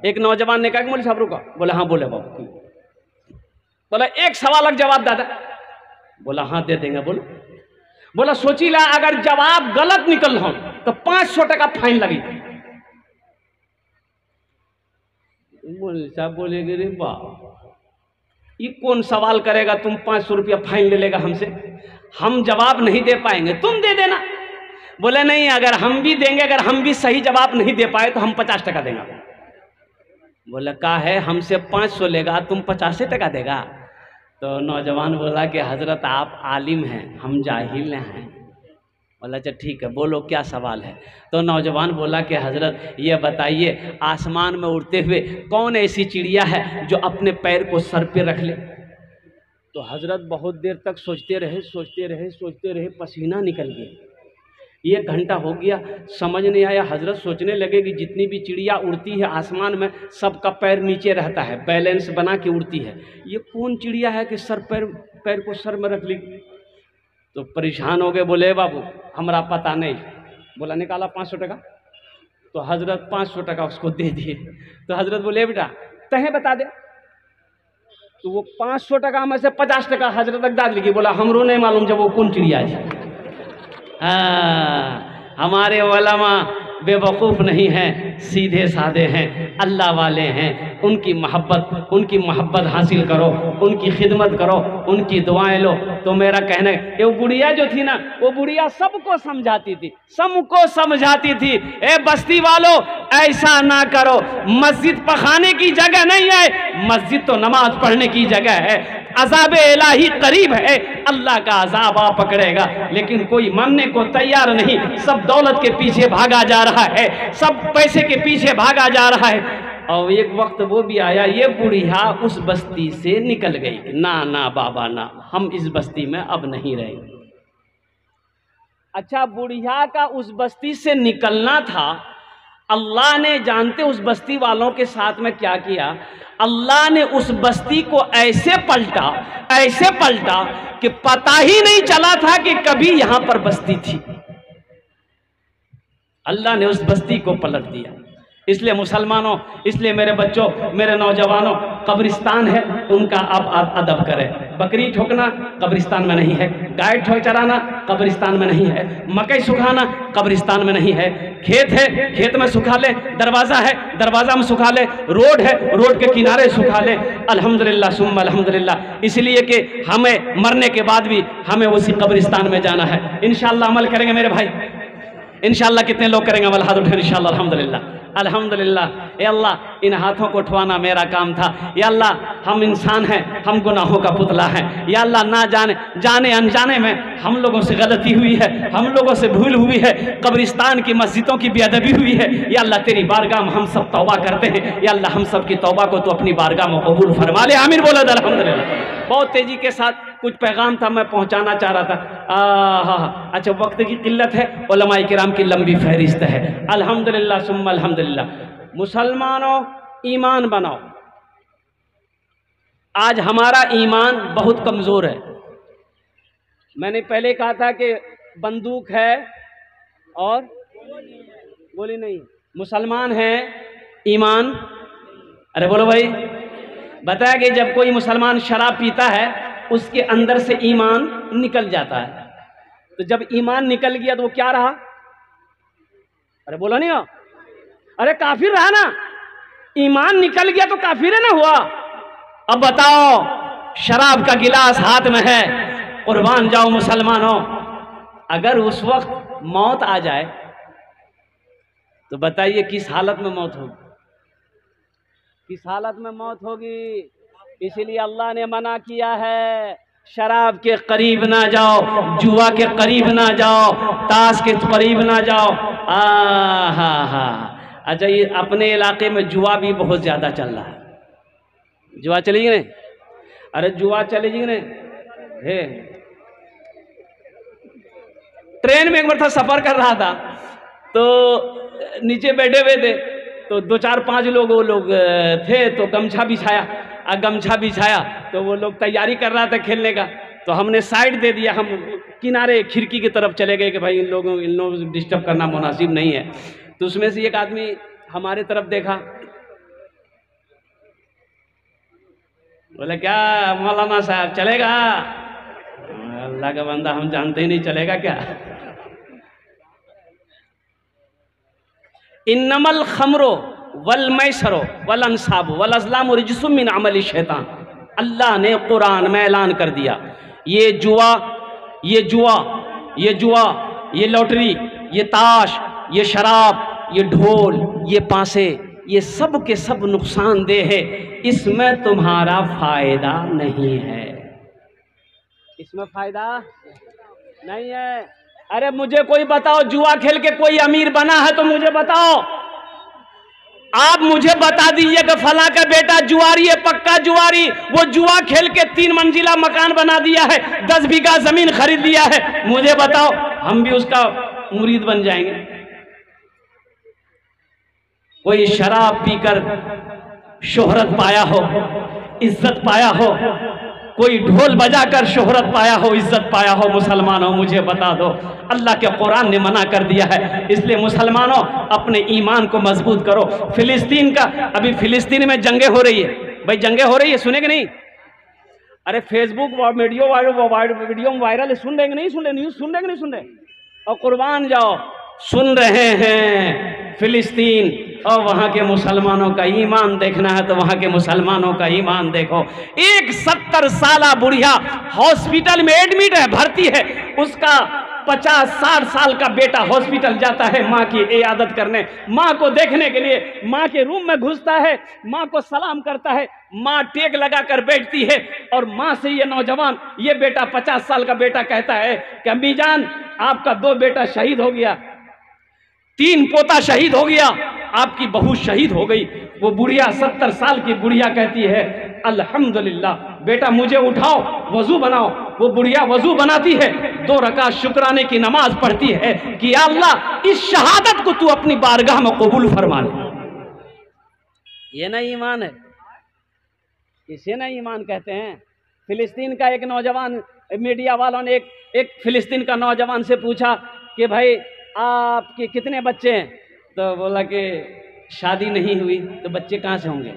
एक नौजवान ने कहा कि मौलवी साहब रुको। बोला हाँ बोले बाबू। बोला एक सवाल का जवाब दादा। बोला हाँ दे देंगे। बोलो। बोला सोची ला अगर जवाब गलत निकल हो तो 500 टका फाइन लगी। मौलवी साहब बोले रे वाह ये कौन सवाल करेगा, तुम 500 रुपया फाइन ले लेगा हमसे, हम जवाब नहीं दे पाएंगे, तुम दे देना। बोले नहीं अगर हम भी देंगे, अगर हम भी सही जवाब नहीं दे पाए तो हम 50 टका देंगे। बोला का है हमसे 500 लेगा तुम 50 टका देगा। तो नौजवान बोला कि हजरत आप आलिम हैं हम जाहिल हैं। बोला अच्छा ठीक है बोलो क्या सवाल है। तो नौजवान बोला कि हजरत ये बताइए आसमान में उड़ते हुए कौन ऐसी चिड़िया है जो अपने पैर को सर पे रख ले। तो हजरत बहुत देर तक सोचते रहे, पसीना निकल गया। 1 घंटा हो गया, समझ नहीं आया। हजरत सोचने लगे कि जितनी भी चिड़िया उड़ती है आसमान में सबका पैर नीचे रहता है, बैलेंस बना के उड़ती है, ये कौन चिड़िया है कि पैर को सर में रख ली। तो परेशान हो गए, बोले बाबू हमारा पता नहीं। बोला निकाला 500 टका। तो हजरत 500 टका उसको दे दिए। तो हजरत बोले बेटा तहें बता दे। तो वो 500 टका में से 50 टका हजरत तक डाल ली। बोला हमरो नहीं मालूम जब वो कौन चिड़िया है। हमारे उलमा बेवकूफ़ नहीं हैं, सीधे साधे हैं, अल्लाह वाले हैं। उनकी मोहब्बत हासिल करो, उनकी खिदमत करो, उनकी दुआएं लो। तो मेरा कहना है वो बुढ़िया जो थी ना, वो बुढ़िया सबको समझाती थी। ए बस्ती वालों ऐसा ना करो, मस्जिद पखाने की जगह नहीं है, मस्जिद तो नमाज पढ़ने की जगह है। अज़ाब इलाही करीब है, अल्लाह का अज़ाब आ पकड़ेगा। लेकिन कोई मानने को तैयार नहीं, सब दौलत के पीछे भागा जा रहा है, सब पैसे के पीछे भागा जा रहा है। और एक वक्त वो भी आया, ये बुढ़िया उस बस्ती से निकल गई। ना बाबा ना, हम इस बस्ती में अब नहीं रहेंगे। अच्छा बुढ़िया का उस बस्ती से निकलना था, अल्लाह ने जानते उस बस्ती वालों के साथ में क्या किया। अल्लाह ने उस बस्ती को ऐसे पलटा कि पता ही नहीं चला था कि कभी यहां पर बस्ती थी। अल्लाह ने उस बस्ती को पलट दिया। इसलिए मुसलमानों, इसलिए मेरे बच्चों, मेरे नौजवानों, कब्रिस्तान है उनका आप अदब करें। बकरी ठोकना कब्रिस्तान में नहीं है, गाय ठोक चराना कब्रिस्तान में नहीं है, मकई सुखाना कब्रिस्तान में नहीं है। खेत है, खेत में सुखा ले, दरवाज़ा है, दरवाज़ा में सुखा ले, रोड है, रोड के किनारे सुखा ले। अल्हम्दुलिल्लाह सुम्मा अल्हम्दुलिल्लाह। इसलिए कि हमें मरने के बाद भी हमें उसी कब्रिस्तान में जाना है। इंशाअल्लाह अमल करेंगे मेरे भाई, इंशाअल्लाह। कितने लोग करेंगे अमल? हाथ उठे इंशाअल्लाह। अल्हम्दुलिल्लाह अल्हम्दुलिल्लाह। या अल्लाह इन हाथों को उठवाना मेरा काम था। या अल्लाह हम इंसान हैं, हम गुनाहों का पुतला हैं। या अल्लाह ना जाने अनजाने में हम लोगों से गलती हुई है, हम लोगों से भूल हुई है, कब्रिस्तान की मस्जिदों की बेअदबी हुई है। या अल्लाह तेरी बारगाह में हम सब तौबा करते हैं। या अल्लाह हम सब की तौबा को तो अपनी बारगाह में कबूल फरमा ले। आमीन बोला अल्हम्दुलिल्लाह। बहुत तेजी के साथ कुछ पैगाम था मैं पहुंचाना चाह रहा था। अच्छा वक्त की किल्लत है, उलमाए किराम की लंबी फहरिस्त है। अल्हम्दुलिल्लाह सुम्मा अल्हम्दुलिल्लाह। मुसलमानों ईमान बनाओ। आज हमारा ईमान बहुत कमज़ोर है। मैंने पहले कहा था कि बंदूक है और गोली नहीं। मुसलमान है, ईमान। अरे बोलो भाई, बताया कि जब कोई मुसलमान शराब पीता है उसके अंदर से ईमान निकल जाता है। तो जब ईमान निकल गया तो वो क्या रहा? अरे बोलो नहीं हो, अरे काफिर रहा ना। ईमान निकल गया तो काफिर है ना हुआ। अब बताओ, शराब का गिलास हाथ में है, कुर्बान जाओ मुसलमानों। अगर उस वक्त मौत आ जाए तो बताइए किस हालत में मौत होगी? किस हालत में मौत होगी? इसीलिए अल्लाह ने मना किया है, शराब के करीब ना जाओ, जुआ के करीब ना जाओ, ताश के करीब ना जाओ। अच्छा ये अपने इलाके में जुआ भी बहुत ज़्यादा चल रहा है। जुआ चलेगी नहीं? अरे जुआ चलेगी नहीं? हे ट्रेन में एक बार था, सफ़र कर रहा था तो नीचे बैठे हुए थे तो 2-4-5 लोग वो लोग थे तो गमछा बिछाया तो वो लोग तैयारी कर रहा था खेलने का। तो हमने साइड दे दिया, हम किनारे खिड़की की तरफ चले गए कि भाई इन लोगों डिस्टर्ब करना मुनासिब नहीं है। तो उसमें से एक आदमी हमारे तरफ देखा बोले क्या मौलाना साहब चलेगा? अल्लाह का बंदा हम जानते ही नहीं, चलेगा क्या? इन्नमल खमरो वल मैसरो वल अंसाब वल अज़लाम रिज्सुम मिन अमलि शैतान। अल्लाह ने कुरान में ऐलान कर दिया, ये जुआ, ये जुआ, ये जुआ, ये लॉटरी, ये ताश, ये शराब, ये ढोल, ये पासे, ये सब के सब नुकसानदेह है, इसमें तुम्हारा फायदा नहीं है, इसमें फायदा नहीं है। अरे मुझे कोई बताओ, जुआ खेल के कोई अमीर बना है तो मुझे बताओ। आप मुझे बता दीजिए कि फला का बेटा जुआरी है, पक्का जुआरी, वो जुआ खेल के 3 मंजिला मकान बना दिया है, 10 बीघा जमीन खरीद लिया है, मुझे बताओ, हम भी उसका मुरीद बन जाएंगे। कोई शराब पीकर शोहरत पाया हो, इज्जत पाया हो, कोई ढोल बजाकर शोहरत पाया हो, इज्जत पाया हो, मुसलमानों मुझे बता दो। अल्लाह के कुरान ने मना कर दिया है, इसलिए मुसलमानों अपने ईमान को मजबूत करो। फिलिस्तीन का, अभी फिलिस्तीन में जंगें हो रही है भाई, जंगें हो रही है, सुने कि नहीं? अरे फेसबुक वीडियो वायरल, सुन रहे कि नहीं सुन रहे? न्यूज़ सुन रहे कि नहीं सुन रहे? और कुर्बान जाओ, सुन रहे हैं फिलिस्तीन, और वहां के मुसलमानों का ईमान देखना है तो वहां के मुसलमानों का ईमान देखो। एक 70 साला बुढ़िया हॉस्पिटल में एडमिट है, भर्ती है, उसका 50-60 साल का बेटा हॉस्पिटल जाता है माँ की इयादत करने, माँ को देखने के लिए, माँ के रूम में घुसता है, माँ को सलाम करता है, माँ टेक लगा कर बैठती है, और माँ से ये नौजवान, ये बेटा 50 साल का बेटा कहता है कि अम्मी जान आपका 2 बेटा शहीद हो गया, 3 पोता शहीद हो गया, आपकी बहू शहीद हो गई। वो बुढ़िया 70 साल की बुढ़िया कहती है अल्हम्दुलिल्लाह, बेटा मुझे उठाओ, वजू बनाओ। वो बुढ़िया वजू बनाती है, 2 रकात शुक्राने की नमाज पढ़ती है कि या अल्लाह इस शहादत को तू अपनी बारगाह में कबूल फरमा ले। ये ना ईमान है, इसे ना ईमान कहते हैं। फिलिस्तीन का एक नौजवान, मीडिया वालों ने एक फिलिस्तीन का नौजवान से पूछा कि भाई आपके कितने बच्चे हैं? तो बोला कि शादी नहीं हुई। तो बच्चे कहाँ से होंगे?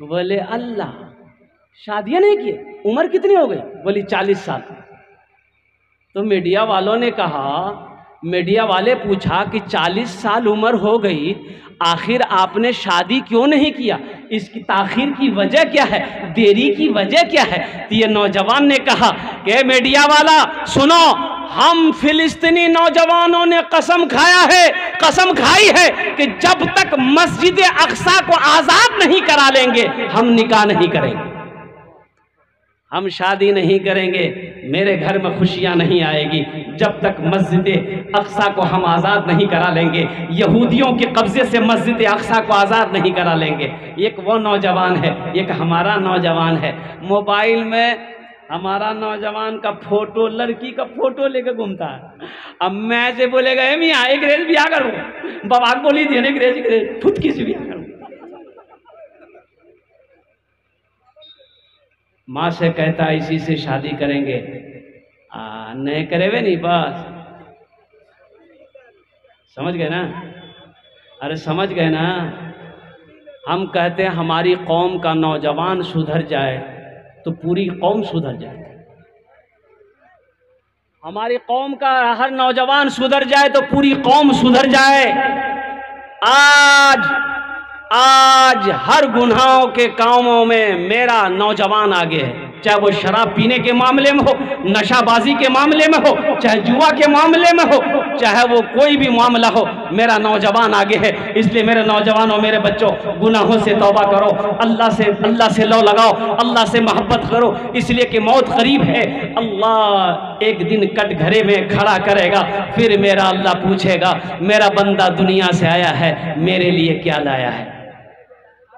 तो बोले अल्लाह, शादियां नहीं की, उम्र कितनी हो गई? बोली 40 साल। तो मीडिया वालों ने कहा, मीडिया वाले पूछा कि 40 साल उम्र हो गई, आखिर आपने शादी क्यों नहीं किया? इसकी ताखीर की वजह क्या है, देरी की वजह क्या है? तो ये नौजवान ने कहा कि मीडिया वाला सुनो, हम फिलिस्तीनी नौजवानों ने कसम खाया है, कसम खाई है कि जब तक मस्जिद अक्सा को आजाद नहीं करा लेंगे हम निकाह नहीं करेंगे, हम शादी नहीं करेंगे, मेरे घर में खुशियां नहीं आएगी जब तक मस्जिद अक्सा को हम आज़ाद नहीं करा लेंगे, यहूदियों के कब्जे से मस्जिद अक्सा को आज़ाद नहीं करा लेंगे। एक वो नौजवान है, एक हमारा नौजवान है। मोबाइल में हमारा नौजवान का फोटो, लड़की का फोटो लेकर घूमता है। अब मैं से बोलेगा ए मियाँ एक रेज ब्याह करो, बाबा बोली थी एक रेज फुटकी से ब्याह करो। माँ से कहता इसी से शादी करेंगे, नहीं करेवे नहीं, बस समझ गए ना? अरे समझ गए ना? हम कहते हैं हमारी कौम का नौजवान सुधर जाए तो पूरी कौम सुधर जाए, हमारी कौम का हर नौजवान सुधर जाए तो पूरी कौम सुधर जाए। आज हर गुनाहों के कामों में मेरा नौजवान आगे है, चाहे वो शराब पीने के मामले में हो, नशाबाजी के मामले में हो, चाहे जुआ के मामले में हो, चाहे वो कोई भी मामला हो, मेरा नौजवान आगे है। इसलिए मेरे नौजवानों, मेरे बच्चों, गुनाहों से तौबा करो, अल्लाह से लौ लगाओ, अल्लाह से मोहब्बत करो, इसलिए कि मौत करीब है। अल्लाह एक दिन कटघरे में खड़ा करेगा, फिर मेरा अल्लाह पूछेगा मेरा बंदा दुनिया से आया है, मेरे लिए क्या लाया है।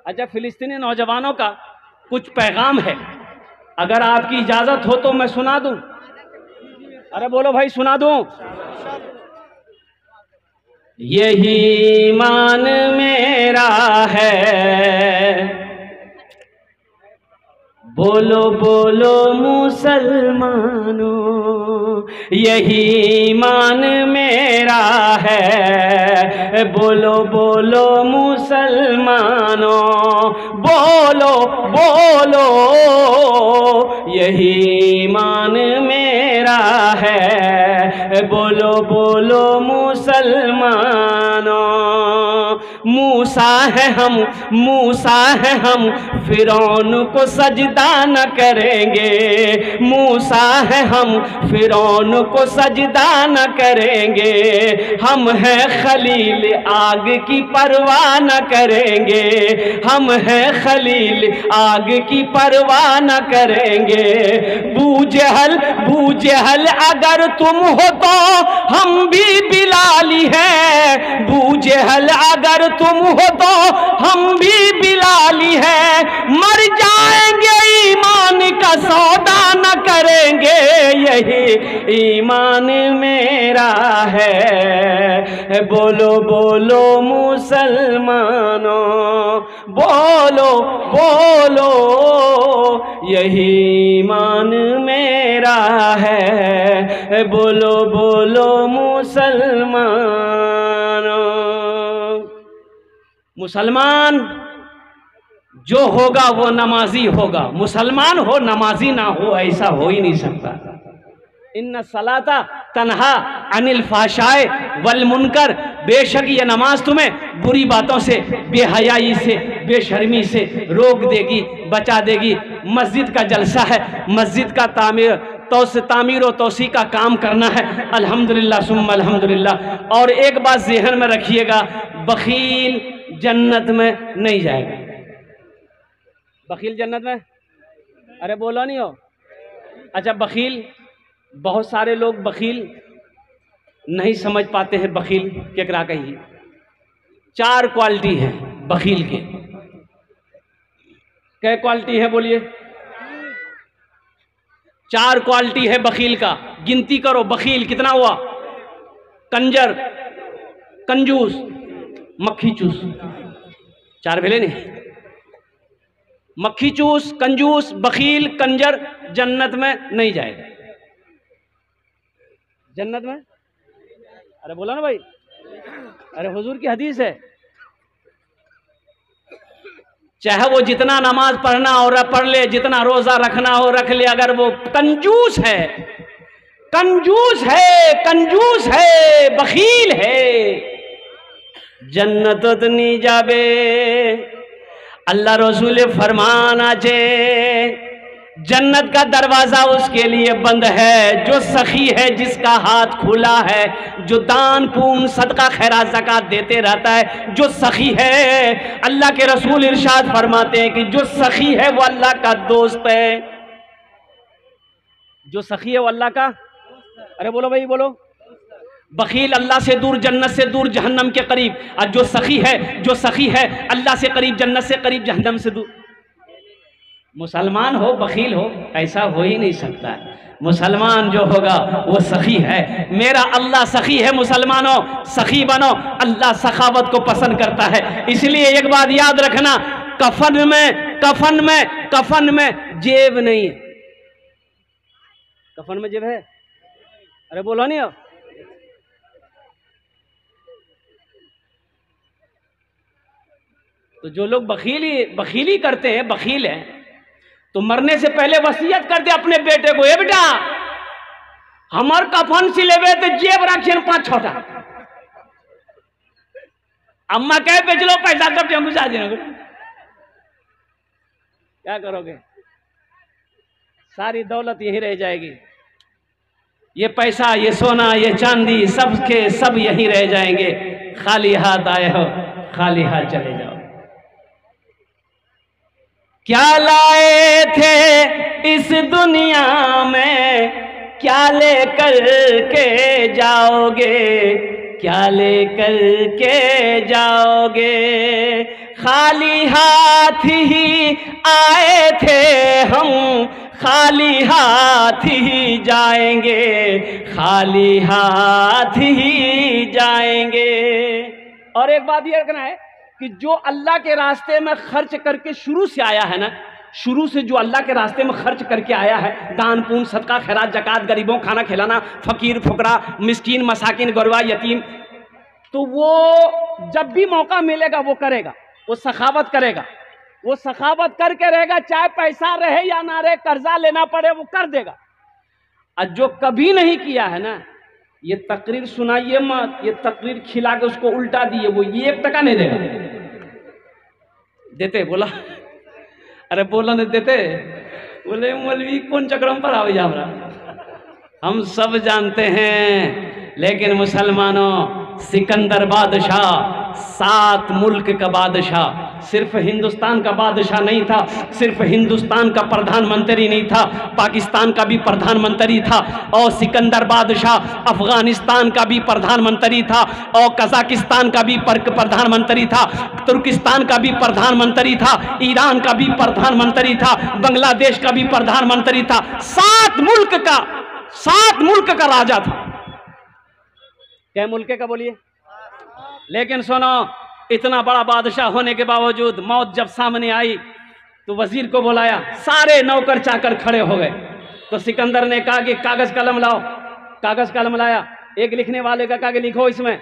अच्छा, फिलिस्तीनी नौजवानों का कुछ पैगाम है, अगर आपकी इजाजत हो तो मैं सुना दूं। अरे बोलो भाई, सुना दूं। यही ईमान मेरा है, बोलो बोलो मुसलमानों, यही ईमान मेरा है। बोलो बोलो मुसलमानों, बोलो बोलो, यही ईमान मेरा है। बोलो बोलो मुसलमानों, मूसा है हम, मूसा है हम, फिरौन को सजदा न करेंगे। मूसा है हम, फिरौन को सजदा न करेंगे। हम हैं खलील, आग की परवाह न करेंगे। हम हैं खलील, आग की परवाह न करेंगे। बूजहल बूजहल अगर तुम हो तो हम भी बिलाली हैं। बूजहल अगर तुम हो तो हम भी बिलाली हैं। मर जाएंगे ईमान का सौदा न करेंगे, यही ईमान मेरा है। बोलो बोलो मुसलमानों, बोलो बोलो, यही ईमान मेरा है। बोलो बोलो मुसलमानों। मुसलमान जो होगा वो नमाजी होगा। मुसलमान हो नमाजी ना हो, ऐसा हो ही नहीं सकता। इन्ना सलाता तन्हा अनिल फाशाए वल मुनकर, बेशक ये नमाज तुम्हें बुरी बातों से, बेहयाई से, बेशर्मी से रोक देगी, बचा देगी। मस्जिद का जलसा है, मस्जिद का तामीर और तोसी का काम करना है। अल्हम्दुलिल्लाह सुम्मा अल्हम्दुलिल्लाह। और एक बात ज़हन में रखिएगा, बखील जन्नत में नहीं जाएगा। बखील जन्नत में, अरे बोला नहीं हो। अच्छा, बखील, बहुत सारे लोग बखील नहीं समझ पाते हैं। बखील केकरा कहिए? 4 क्वालिटी है बखील के। क्या क्वालिटी है बोलिए? 4 क्वालिटी है बखील का। गिनती करो, बखील कितना हुआ? कंजर, कंजूस, मक्खी चूस। 4 भेले नहीं? मक्खी चूस, कंजूस, बखील, कंजर जन्नत में नहीं जाएगा। जन्नत में, अरे बोला ना भाई, अरे हुजूर की हदीस है। चाहे वो जितना नमाज पढ़ना हो पढ़ ले, जितना रोजा रखना हो रख ले, अगर वो कंजूस है, कंजूस है, कंजूस है, बखील है, जन्नत तो नहीं जाबे। अल्लाह रसूल फरमान आजे, जन्नत का दरवाजा उसके लिए बंद है जो सखी है, जिसका हाथ खुला है, जो दान पून सदका खैरात ज़कात देते रहता है, जो सखी है। अल्लाह के रसूल इरशाद फरमाते हैं कि जो सखी है वो अल्लाह का दोस्त है। जो सखी है वो अल्लाह का, अरे बोलो भाई बोलो। बखील अल्लाह से दूर, जन्नत से दूर, जहन्नम के करीब। और जो सखी है, जो सखी है अल्लाह से करीब, जन्नत से करीब, जहन्नम से दूर। मुसलमान हो बखील हो, ऐसा हो ही नहीं सकता है। मुसलमान जो होगा वो सखी है। मेरा अल्लाह सखी है। मुसलमानों सखी बनो, अल्लाह सखावत को पसंद करता है। इसलिए एक बात याद रखना, कफन में, कफन में, कफन में जेब नहीं है। कफन में जेब है? अरे बोलो नहीं हो। तो जो लोग बखीली करते हैं, बखील है, तो मरने से पहले वसीयत कर दे अपने बेटे को, ए बेटा हमार कफन सिलेबे तो जेब रखिए 5-6टा। अम्मा कहे बेच लो पैसा, तब टेम्पू से आ जाएंगे। क्या करोगे? सारी दौलत यहीं रह जाएगी। ये पैसा, ये सोना, ये चांदी, सब के सब यहीं रह जाएंगे। खाली हाथ आए हो, खाली हाथ चले जाओ। क्या लाए थे इस दुनिया में, क्या लेकर के जाओगे, क्या लेकर के जाओगे। खाली हाथ ही आए थे हम, खाली हाथ ही जाएंगे, खाली हाथ ही जाएंगे। और एक बात ये रखना है कि जो अल्लाह के रास्ते में खर्च करके शुरू से आया है ना, शुरू से जो अल्लाह के रास्ते में खर्च करके आया है, दान पुण्य सदका खैरात जकात, गरीबों खाना खिलाना, फकीर फुकरा मिस्कीन मसाकिन गरवा यतीम, तो वो जब भी मौका मिलेगा वो करेगा, वो सखावत करेगा, वो सखावत करके रहेगा, चाहे पैसा रहे या ना रहे, कर्जा लेना पड़े वो कर देगा। और जो कभी नहीं किया है ना, ये तकरीर सुनाइए मत, ये तकरीर खिला के उसको उल्टा दिए, वो 1 टका नहीं देगा। देते बोला, अरे बोला नहीं देते, बोले मौलवी कौन चक्रों पर आओ जा रहा, हम सब जानते हैं। लेकिन मुसलमानों, सिकंदर बादशाह 7 मुल्क का बादशाह, सिर्फ हिंदुस्तान का बादशाह नहीं था, सिर्फ हिंदुस्तान का प्रधानमंत्री नहीं था, पाकिस्तान का भी प्रधानमंत्री था, और सिकंदर बादशाह अफगानिस्तान का भी प्रधानमंत्री था, और कजाकिस्तान का भी प्रधानमंत्री था, तुर्किस्तान का भी प्रधानमंत्री था, ईरान का भी प्रधानमंत्री था, बांग्लादेश का भी प्रधानमंत्री था। 7 मुल्क का राजा था। क्या मुल्क का बोलिए? लेकिन सुनो, इतना बड़ा बादशाह होने के बावजूद मौत जब सामने आई तो वजीर को बुलाया, सारे नौकर चाकर खड़े हो गए। तो सिकंदर ने कहा कि कागज कलम लाओ। कागज कलम लाया, एक लिखने वाले का कहा कि लिखो इसमें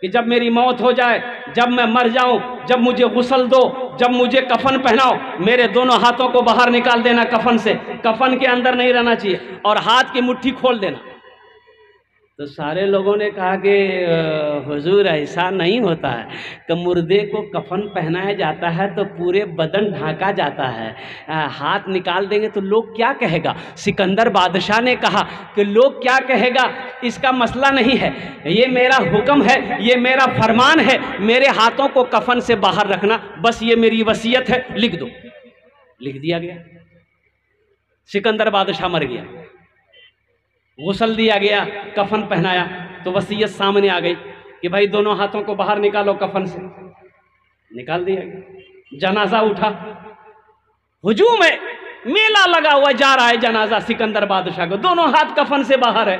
कि जब मेरी मौत हो जाए, जब मैं मर जाऊं, जब मुझे गुस्ल दो, जब मुझे कफन पहनाओ, मेरे दोनों हाथों को बाहर निकाल देना कफन से, कफन के अंदर नहीं रहना चाहिए, और हाथ की मुट्ठी खोल देना। तो सारे लोगों ने कहा कि हुजूर ऐसा नहीं होता है कि मुर्दे को कफन पहनाया जाता है तो पूरे बदन ढांका जाता है, हाथ निकाल देंगे तो लोग क्या कहेगा। सिकंदर बादशाह ने कहा कि लोग क्या कहेगा इसका मसला नहीं है, ये मेरा हुक्म है, ये मेरा फरमान है, मेरे हाथों को कफन से बाहर रखना, बस ये मेरी वसीयत है, लिख दो। लिख दिया गया। सिकंदर बादशाह मर गया, गुस्ल दिया गया, कफन पहनाया, तो वसीयत सामने आ गई कि भाई दोनों हाथों को बाहर निकालो कफन से। निकाल दिया गया। जनाजा उठा, हुजूम है, मेला लगा हुआ जा रहा है जनाजा सिकंदर बादशाह को, दोनों हाथ कफन से बाहर है।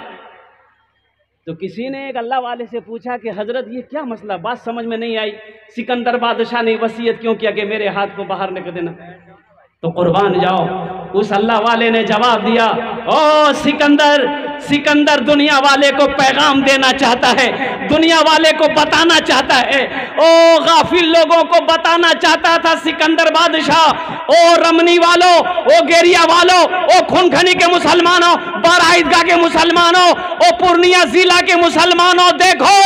तो किसी ने एक अल्लाह वाले से पूछा कि हजरत ये क्या मसला, बात समझ में नहीं आई, सिकंदर बादशाह ने वसीयत क्यों किया कि मेरे हाथ को बाहर निकल देना। तो कुर्बान जाओ, उस अल्लाह वाले ने जवाब दिया, ओ सिकंदर, सिकंदर दुनिया वाले को पैगाम देना चाहता है, दुनिया वाले को बताना चाहता है, ओ गाफिल लोगों को बताना चाहता था सिकंदर बादशाह। ओ रमनी वालों, ओ गेरिया वालों, ओ खूनखनी के मुसलमानों, बारा ईदगाह के मुसलमानों, ओ पूर्णिया जिला के मुसलमानों, देखो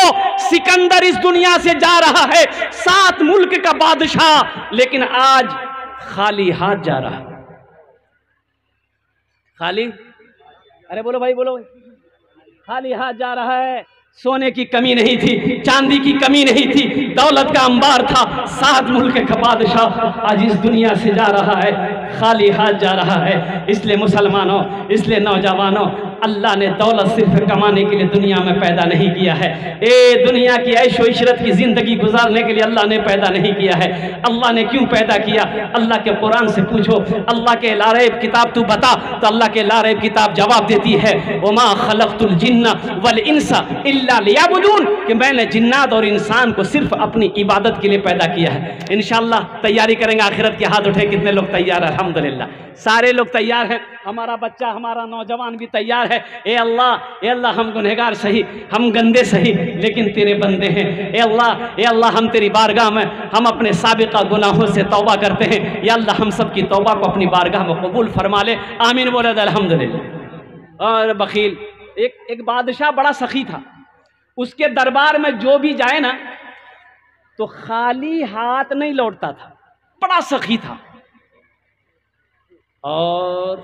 सिकंदर इस दुनिया से जा रहा है, 7 मुल्क का बादशाह, लेकिन आज खाली हाथ जा रहा है। खाली, अरे बोलो भाई बोलो, खाली हाथ जा रहा है। सोने की कमी नहीं थी, चांदी की कमी नहीं थी, दौलत का अंबार था, 7 मुल्क का बादशाह आज इस दुनिया से जा रहा है, खाली हाथ जा रहा है। इसलिए मुसलमानों, इसलिए नौजवानों, अल्लाह ने दौलत सिर्फ कमाने के लिए दुनिया में पैदा नहीं किया है। दुनिया की ऐशो इशरत की जिंदगी गुजारने के लिए अल्लाह ने पैदा नहीं किया है। अल्लाह ने क्यों पैदा किया? अल्लाह के कुरान से पूछो, अल्लाह के लारैब किताब तू बता, तो अल्लाह के लारैब किताब जवाब देती है, वमा खलक़तुल जिन्ना वल इंसा इल्ला लियअबुदून, कि मैंने जिन्नात और इंसान को सिर्फ अपनी इबादत के लिए पैदा किया है। इंशाअल्लाह तैयारी करेंगे आखिरत के। हाथ उठे, कितने लोग तैयार हैं? अल्हम्दुलिल्लाह, सारे लोग तैयार हैं। हमारा बच्चा, हमारा नौजवान भी तैयार है। ए अल्लाह, हम गुनहगार सही, हम गंदे सही, लेकिन तेरे बंदे हैं। ए अल्लाह, हम तेरी बारगाह में हम अपने साबिका गुनाहों से तौबा करते हैं। या अल्लाह, हम सब की तौबा को अपनी बारगाह में कबूल फरमा ले। आमीन बोले अल्हम्दुलिल्लाह। और बखील, एक बादशाह बड़ा सखी था, उसके दरबार में जो भी जाए ना तो खाली हाथ नहीं लौटता था, बड़ा सखी था। और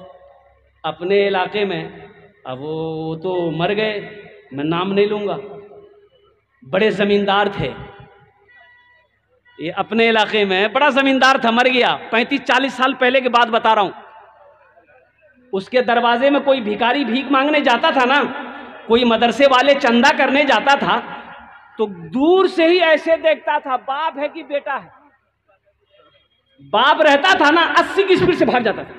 अपने इलाके में, अब वो तो मर गए, मैं नाम नहीं लूँगा, बड़े ज़मींदार थे। ये अपने इलाके में बड़ा ज़मींदार था, मर गया। 35-40 साल पहले की बात बता रहा हूँ। उसके दरवाजे में कोई भिखारी भीख मांगने जाता था ना, कोई मदरसे वाले चंदा करने जाता था, तो दूर से ही ऐसे देखता था, बाप है कि बेटा है। बाप रहता था ना, 80 की स्पीड से भाग जाता था।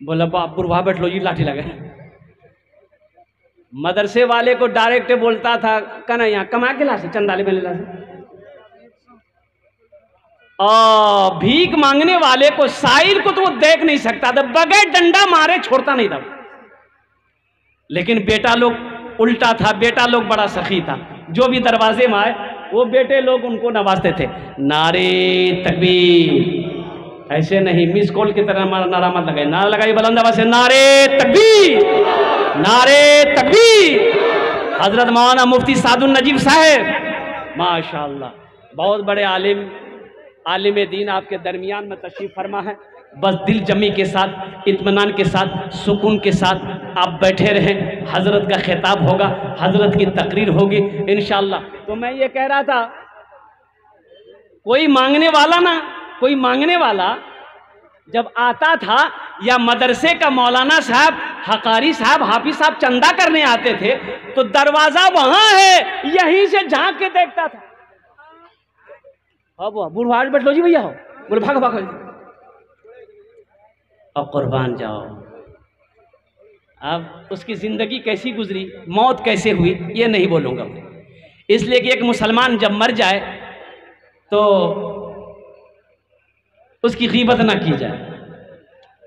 बोला बाप बुरवा बैठ लो, ये लाठी लगे। मदरसे वाले को डायरेक्ट बोलता था, कहना यहाँ कमा के ला से, चंदा ले ला से। और भीख मांगने वाले को, साइल को तो वो देख नहीं सकता था, बगैर डंडा मारे छोड़ता नहीं था। लेकिन बेटा लोग उल्टा था, बेटा लोग बड़ा सखी था। जो भी दरवाजे में आए वो बेटे लोग उनको नवाजते थे। नारे तकबीर, ऐसे नहीं मिस कॉल की तरह नारा मत लगाए, नारा लगाइए बुलंद आवाज से, नारे तकबीर, नारे तकबीर। हजरत मौलाना मुफ्ती सादुल नजीब साहब माशाअल्लाह बहुत बड़े आलिम दीन आपके दरमियान में तशरीफ फरमा है। बस दिल जमी के साथ, इत्मीनान के साथ, सुकून के साथ आप बैठे रहें। हजरत का खिताब होगा, हजरत की तकरीर होगी इंशाअल्लाह। तो मैं ये कह रहा था, कोई मांगने वाला जब आता था, या मदरसे का मौलाना साहब, हकारी साहब, हाफिज साहब चंदा करने आते थे, तो दरवाजा वहां है, यहीं से झांक के देखता था। अब बुढ़वा बैठ लो जी भैया, हो बोले भागो भागो और कुर्बान जाओ। अब उसकी जिंदगी कैसी गुजरी, मौत कैसे हुई, ये नहीं बोलूंगा, इसलिए कि एक मुसलमान जब मर जाए तो उसकी गीबत ना की जाए।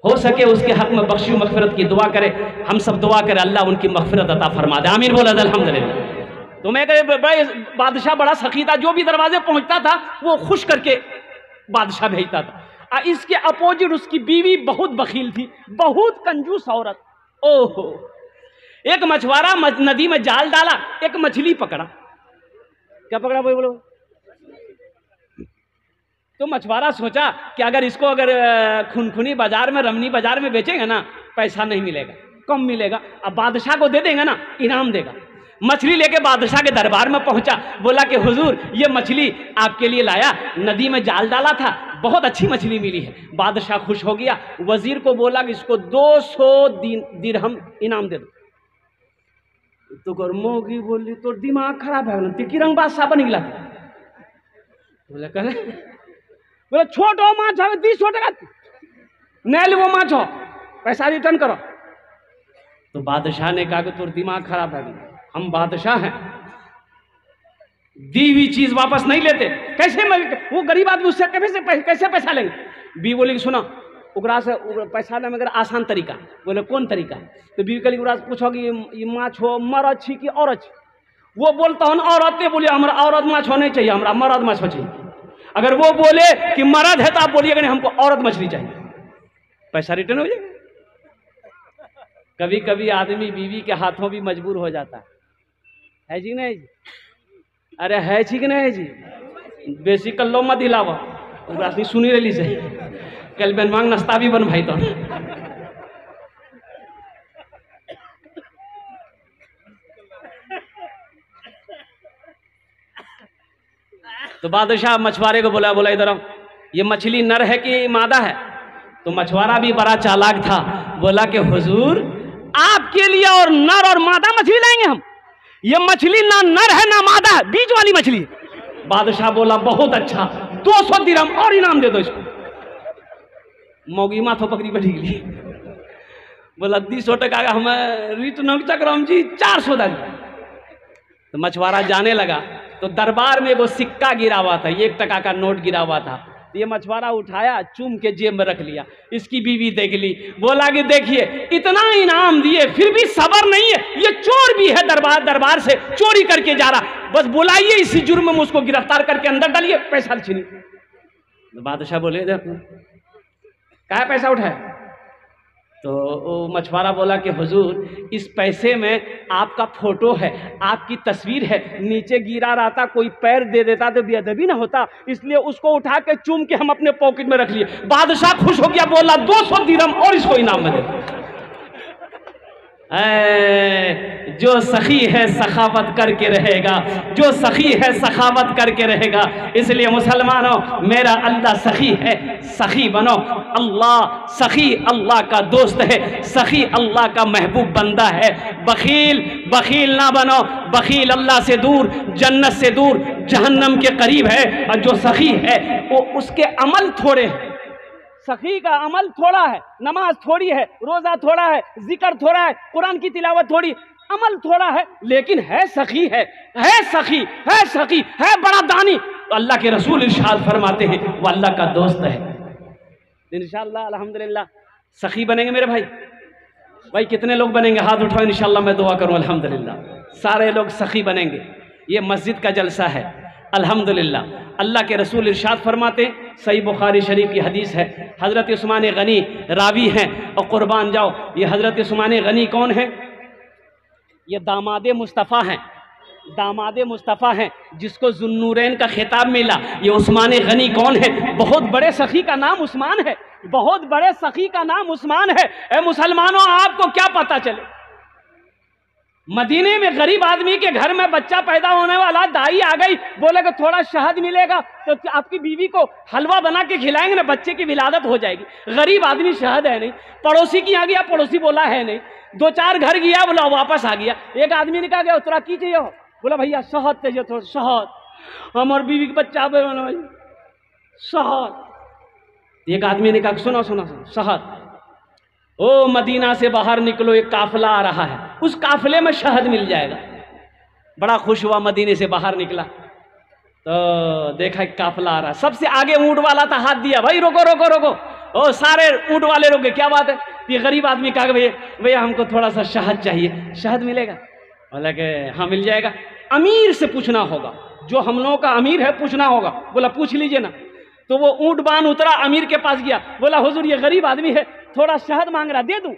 हो सके उसके हक में बख्शी मगफिरत की दुआ करे। हम सब दुआ करें अल्लाह उनकी मगफिरत अता फरमा दे, आमीन बोला अल्हम्दुलिल्लाह। तो मैं कहे बादशाह बड़ा सखी था, जो भी दरवाजे पहुंचता था वो खुश करके बादशाह भेजता था। इसके अपोजिट उसकी बीवी बहुत बखील थी, बहुत कंजूस औरत। ओहो, एक मछुआरा नदी में जाल डाला, एक मछली पकड़ा। क्या पकड़ा भाई बोलो? तो मछुआरा सोचा कि अगर इसको खुनखुनी बाजार में, रमनी बाजार में बेचेंगे ना, पैसा नहीं मिलेगा, कम मिलेगा। अब बादशाह को दे देंगे ना, इनाम देगा। मछली लेके बादशाह के दरबार में पहुंचा, बोला कि हुजूर ये मछली आपके लिए लाया, नदी में जाल डाला था, बहुत अच्छी मछली मिली है। बादशाह खुश हो गया, वजीर को बोला कि इसको 200 दिरहम इनाम दे दो। तो गर्मोगी बोली तो दिमाग खराब है, तिकी रंग बादशाह बन गया। बोले करे, बोले छोटो माछ है 200 टका, नहीं वो माछ हो, पैसा रिटर्न करो। तो बादशाह ने कहा कि तोर दिमाग खराब है, हम बादशाह हैं, दी हुई चीज वापस नहीं लेते। कैसे वो गरीब आदमी उससे कैसे पैसा लेंगे? बी बोले कि सुना, उगरा से पैसा लेने मगर आसान तरीका। बोले कौन तरीका? तो बी कली उगरा से पूछो कि ये माछ हो मरद छी कि औरत? वो बोलता हूँ औरत, बोलिए हमारा औरत माछ होने चाहिए, हमारा मरद माछ हो चाहिए। अगर वो बोले कि मरद है तो आप बोलिएगा नहीं हमको औरत मछली चाहिए, पैसा रिटर्न हो जाएगा। कभी कभी आदमी बीवी के हाथों भी मजबूर हो जाता है जी नहीं जी? अरे है जी कि नहीं है जी? बेसी कल्लो मत हिलावा, सुनी रही से कल बेन मांग नाश्ता भी बन भाई। तो बादशाह मछुआरे को बोला, इधर आओ, ये मछली नर है कि मादा है? तो मछुआरा भी बड़ा चालाक था, बोला कि हुजूर आपके लिए और नर और मादा मछली लाएंगे हम, ये मछली ना नर है ना मादा है, बीच वाली मछली। बादशाह बोला बहुत अच्छा, 200 दिरहम और इनाम दे दो इसको। मौगी माथो पकड़ी बैठी गई, बोला 200 टका का हमें रिटर्न चक्रम जी 400 दे। तो मछुआरा जाने लगा, तो दरबार में वो सिक्का गिरा हुआ था, 1 टका का नोट गिरा हुआ था। ये मछुआरा उठाया, चूम के जेब में रख लिया। इसकी बीवी देख ली, बोला कि देखिए इतना इनाम दिए फिर भी सबर नहीं है, ये चोर भी है, दरबार से चोरी करके जा रहा, बस बुलाइए इसी जुर्म में उसको गिरफ्तार करके अंदर डालिए, पैसा छीनिए। तो बादशाह बोले क्या पैसा उठाया? तो वो मछुआरा बोला कि हुजूर इस पैसे में आपका फोटो है, आपकी तस्वीर है, नीचे गिरा रहता कोई पैर दे देता तो बेअदबी ना होता, इसलिए उसको उठा के चूम के हम अपने पॉकेट में रख लिए। बादशाह खुश हो गया, बोला 200 दिरहम और इसको इनाम में दे। जो सखी है सखावत करके रहेगा, जो सखी है सखावत करके रहेगा। इसलिए मुसलमानों, मेरा अल्लाह सखी है, सखी बनो। अल्लाह सखी अल्लाह का दोस्त है, सखी अल्लाह का महबूब बंदा है। बखील ना बनो, बखील अल्लाह से दूर, जन्नत से दूर, जहन्नम के करीब है। और जो सखी है वो उसके अमल थोड़े हैं, सखी का अमल थोड़ा है, नमाज थोड़ी है, रोजा थोड़ा है, जिक्र थोड़ा है, कुरान की तिलावत थोड़ी, अमल थोड़ा है लेकिन है सखी, है सखी, है सखी, है बड़ा दानी। तो अल्लाह के रसूल इरशाद फरमाते हैं वो अल्लाह का दोस्त है। इंशाअल्लाह अल्हम्दुलिल्लाह सखी बनेंगे मेरे भाई। भाई कितने लोग बनेंगे? हाथ उठाओ, इंशाअल्लाह मैं दुआ करूं। अल्हम्दुलिल्लाह सारे लोग सखी बनेंगे। ये मस्जिद का जलसा है अल्हम्दुलिल्लाह। अल्लाह के रसूल इरशाद फरमाते हैं, सही बुखारी शरीफ की हदीस है, हज़रत उस्मान गनी रावी हैं और कुर्बान जाओ। ये हज़रत उस्मान गनी कौन है? ये दामाद मुस्तफ़ा हैं, दामाद मुस्तफ़ा हैं जिसको ज़ुन्नूरैन का खिताब मिला। ये उस्मान गनी कौन है? बहुत बड़े सखी का नाम उस्मान है, बहुत बड़े सखी का नाम उस्मान है। ए मुसलमानों, आपको क्या पता चले, मदीने में गरीब आदमी के घर में बच्चा पैदा होने वाला, दाई आ गई, बोले कि थोड़ा शहद मिलेगा तो आपकी बीवी को हलवा बना के खिलाएंगे ना, बच्चे की विलादत हो जाएगी। गरीब आदमी शहद है नहीं, पड़ोसी की यहाँ गया, पड़ोसी बोला है नहीं, 2-4 घर गया, बोला वापस आ गया। एक आदमी ने कहा गया उतरा की चाहिए हो? बोला भैया शहद चाहिए, थोड़ा शहद, हमारे बीवी का बच्चा शहद। एक आदमी ने कहा सुनो सुनो सुनो शहद, ओ मदीना से बाहर निकलो, एक काफिला आ रहा है, उस काफिले में शहद मिल जाएगा। बड़ा खुश हुआ, मदीने से बाहर निकला तो देखा एक काफिला आ रहा है। सबसे आगे ऊंट वाला था, हाथ दिया, भाई रोको रोको रोको। ओ सारे ऊंट वाले रोके, क्या बात है? ये गरीब आदमी कहा भैया हमको थोड़ा सा शहद चाहिए, शहद मिलेगा? बोला कि हाँ मिल जाएगा। अमीर से पूछना होगा, जो हम लोगों का अमीर है पूछना होगा। बोला पूछ लीजिए ना। तो वो ऊंट बांध उतरा, अमीर के पास गया, बोला हुजूर ये गरीब आदमी है, थोड़ा शहद मांग रहा, दे दूं?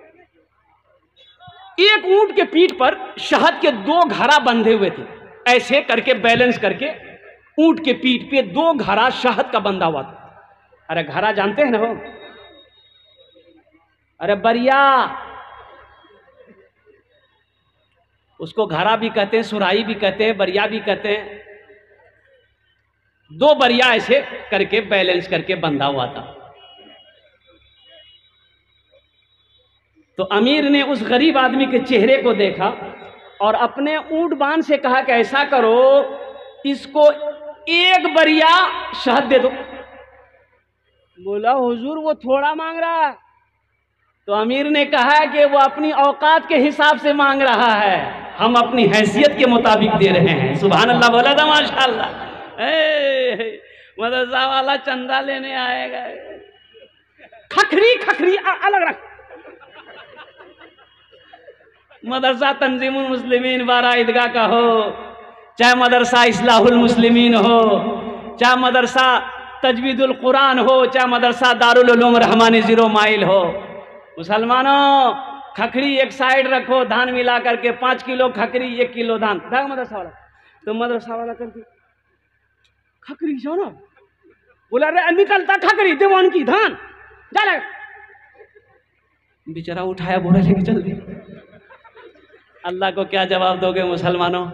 एक ऊंट के पीठ पर शहद के 2 घड़ा बंधे हुए थे, ऐसे करके बैलेंस करके ऊंट के पीठ पे 2 घड़ा शहद का बंधा हुआ था। अरे घड़ा जानते हैं ना वो? अरे बरिया, उसको घड़ा भी कहते हैं, सुराही भी कहते हैं, बरिया भी कहते हैं। 2 बरिया ऐसे करके बैलेंस करके बंधा हुआ था। तो अमीर ने उस गरीब आदमी के चेहरे को देखा और अपने ऊंट बांध से कहा कि ऐसा करो, इसको 1 बरिया शहद दे दो। बोला हुजूर वो थोड़ा मांग रहा है। तो अमीर ने कहा कि वो अपनी औकात के हिसाब से मांग रहा है, हम अपनी हैसियत के मुताबिक दे रहे हैं। सुभान अल्लाह बोला था माशाअल्लाह। मदरसा वाला चंदा लेने आएगा, खखरी खखरी अलग रख। मदरसा तंजीमुल मुस्लिमीन बारा ईदगाह का हो, चाहे मदरसा इस्लाहुल मुस्लिमीन हो, चाहे मदरसा तजवीदुल कुरान हो, चाहे मदरसा दारुल उलूम रहमानी 0 माइल हो, मुसलमानों खखरी एक साइड रखो, धान मिला करके 5 किलो खखरी 1 किलो धान। मदरसा वाला तो मदरसा वाला करती खखरी जो ना, बोला रे निकलता खखरी देवान की धान जा लगा। बेचारा उठाया, बोला लेके चल दी। अल्लाह को क्या जवाब दोगे मुसलमानों?